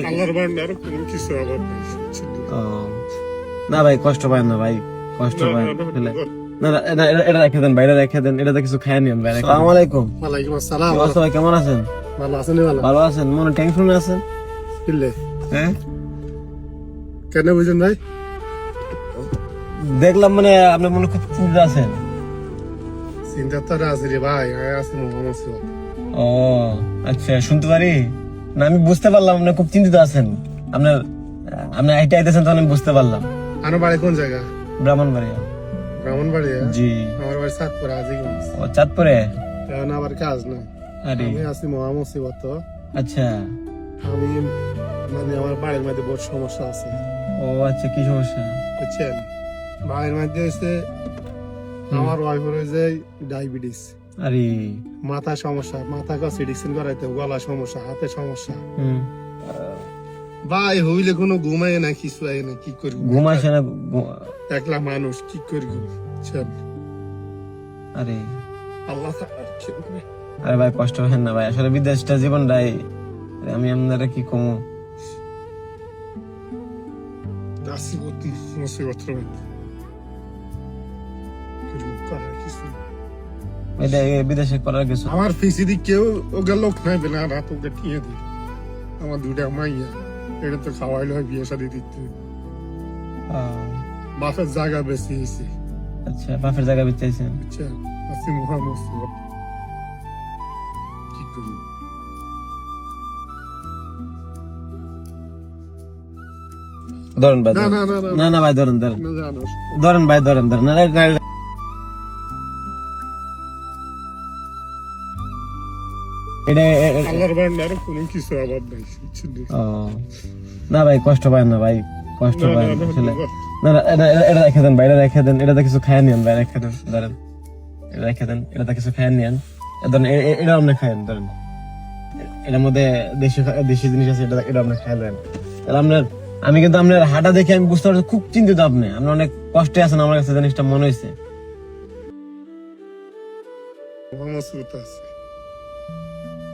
আল্লাহর বান্দার কোনো কিছু আবার নাই। ও, না ভাই কষ্ট পায় না ভাই, কষ্ট পায় না। না না, এটা রেখে দেন, বাইরে রেখে দেন, এটা কিছু খায় নিন ভাই। আসসালামু আলাইকুম। ওয়ালাইকুম আসসালাম। ভাই কেমন আছেন? ভালো আছেন? ভালো আছেন? মনে টেনশনে আছেন? কিল্লে হ্যাঁ, কেন বুঝেন ভাই? দেখলাম মানে আপনি মনে খুব চিন্তিত আছেন। চিন্তা তো আছে রে ভাই, আছে মোহাম্মদ সিরাজ। ও আচ্ছা, শুনতে পারি না? আমি বুঝতে পারলাম আপনি খুব চিন্তিত আছেন। আপনার আপনি হাইটে আইতেছেন তখন আমি বুঝতে পারলাম। আমার বাড়ি কোন জায়গা? ব্রাহ্মণবাড়িয়া। ব্রাহ্মণবাড়ি? জি। আমার বাড়ি চাঁদপুর আজিগঞ্জ। ও, চাঁদপুরে? এখন আবার কাজ না। আরে আমি আছি মোহাম্মদ সিরাজ। তো আচ্ছা। আমি মানে আমার বাড়ির মধ্যে বহুত সমস্যা আছে, ও আচ্ছা, কি সমস্যা? বুঝছেন? বাড়ির মধ্যে হচ্ছে আমার ওয়াইফের হয়েছে ডায়াবেটিস, আরে মাথা সমস্যা, মাথা কাছে ডিকশন করাইতে, গলা সমস্যা, হাতে সমস্যা। হুম, ভাই হইলে কোনো ঘুমায় না, কিছু আয় না, কি করবো? ঘুম আসে না? একলা মানুষ, কি করবো? বুঝছেন? আরে আল্লাহ তাআলা কেউ নেই। আরে ভাই কষ্ট হয় না ভাই, আসলে বিদেশটা জীবনটাই, আমি আপনারা কি কমু। দাসি গতি মুসিবতের মধ্যে করবো, করার কিছু নেই। এটা বিদেশে করার কিছু। আমার ফিসিদি কেউ ওকে লোক নাই বেলা রাত ওকে টিয়ে দিই। আমার দুটা মাইয়া, এটা তো খাওয়াইলে হয়, বিয়ে শাদি দিতে। বাপের জায়গা বেশি হয়েছে, আচ্ছা, বাপের জায়গা বেচাইছেন? বুঝছেন? আসি মুহাম্মদ, কি করবো? ধরেন ভাই, না ধরেন। না না না না না ভাই, ধরেন ধরেন না, জানো ধরেন ভাই, ধরেন ধরেন। আল্লাহর বান্দার কোনো কিছু অভাব নাই, বুঝছেন? ও, না ভাই কষ্ট পায় না ভাই, কষ্ট পায় না আসলে। না না, এটা রেখে দেন, বাইরে রেখে দেন, এটা কিছু খায় নিন ভাই, রেখে দেন, ধরেন এটা রেখে দেন, এটা কিছু খায় নিন। ধরেন এটা আপনি খায়েন, ধরেন এটার মধ্যে দেশি জিনিস আছে, এটা আপনি খাই দেন। তাহলে আপনার, আমি কিন্তু আপনার হাঁটা দেখে আমি বুঝতে পারছি খুব চিন্তিত আপনি অনেক কষ্টে আছেন, আমার কাছে জিনিসটা মনে হয়েছে। মোহাম্মদ সুরত আছে,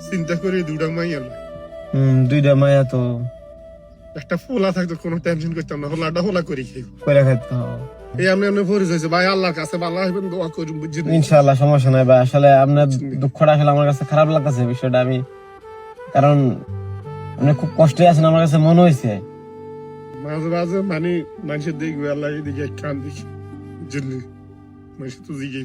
চিন্তা করে দুটা মাইয়া লয়। দুইটা মায়া তো একটা ফোলা থাকতো, কোনো টেনশন করতাম না, হোলাটা হোলা করি খাইব। করে খাইতে হবে। এই আপনি পরিচয় হয়েছে ভাই, আল্লাহর কাছে ভালো হইবেন, দোয়া করুন, বুঝছেন? ইনশাআল্লাহ, সমস্যা নাই ভাই। আসলে আপনার দুঃখটা আসলে আমার কাছে খারাপ লাগতেছে বিষয়টা, আমি কারণ আপনি খুব কষ্টে আছেন, আমার কাছে মনে হয়েছে। মাঝে মাঝে মানে মানুষের দেখবে আল্লাহ এদিকে কান দেখি, বুঝছেন? মানুষ তো দিকে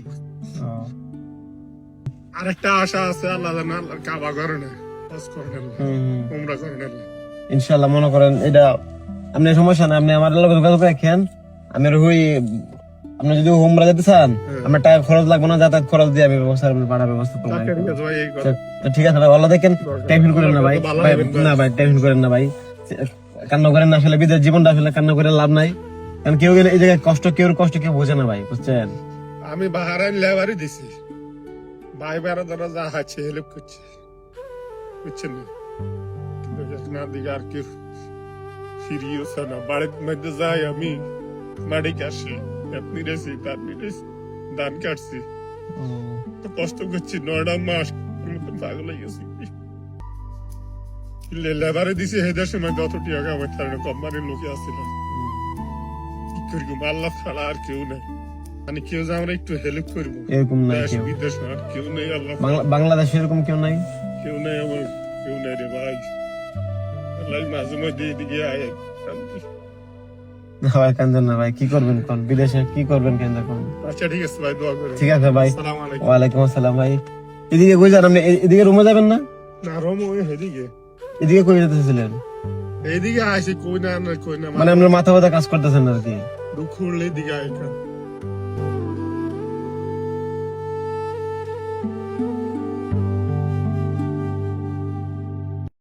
আরেকটা আশা আছে, আল্লাহ জানে, আল্লাহর কাবা করে না, হজ করে না, উমরা করে না। ইনশাআল্লাহ, মনে করেন এটা আপনি সমস্যা না, আপনি আমার লগে যোগাযোগ রাখেন। আমি হই, আপনি যদি উমরা যেতে চান, আমার টাকা খরচ লাগবে না, যাতায়াত খরচ দিয়ে আমি ভাড়া ব্যবস্থা করবো। ঠিক আছে ভাই, ভালো দেখেন, টেনশন করেন না ভাই। না ভাই, টেনশন করেন না ভাই, কান্না করেন না। আসলে বিদেশ জীবনটা আসলে কান্না করে লাভ নাই, কারণ কেউ গেলে এই জায়গায় কষ্ট, কষ্ট কেউ বোঝে না ভাই, বুঝছেন? আমি বাহারাইন লেবারই দিছি, ভাই বেড়া ধরা যা আছে হেল্প করছে, বুঝছেন? না দিকে আর কেউ ফিরিয়েছে না। বাড়ির মধ্যে যাই আমি, মাটি কাটছি, আপনি রেছি, তার নিরেছি, ধান কাটছি, তো কষ্ট করছি 9টা মাস, পাগল হয়ে গেছি। লেবারে দিছি, হেদের সময় যত টাকা আমার তার কোম্পানির লোকে আসছিল, কি করবো? আল্লাহ ছাড়া আর কেউ নেই, মানে কেউ যে আমরা একটু হেল্প করবো এরকম নাই কেউ, বিদেশ আর কেউ নেই। আল্লাহ বাংলাদেশে এরকম কেউ নাই, কেউ নেই আমার, কেউ নেই রে ভাই। আল্লাহ মাঝে মধ্যে এদিকে আয়, না ভাই কান্দেন না ভাই, কি করবেন কোন বিদেশে, কি করবেন কেন এখন? আচ্ছা ঠিক আছে ভাই, দোয়া করেন। ঠিক আছে ভাই, আসসালামু আলাইকুম। ওয়ালাইকুম আসসালাম ভাই। এদিকে কই যান আপনি? এদিকে রুমে যাবেন না? না রমো এদিকে, এদিকে কই যেতেছিলেন? এইদিকে আসি, কই না কই না, মানে আপনার মাথা ব্যথা কাজ করতেছেন আর কি? দুঃখ হলে এদিকে আয়।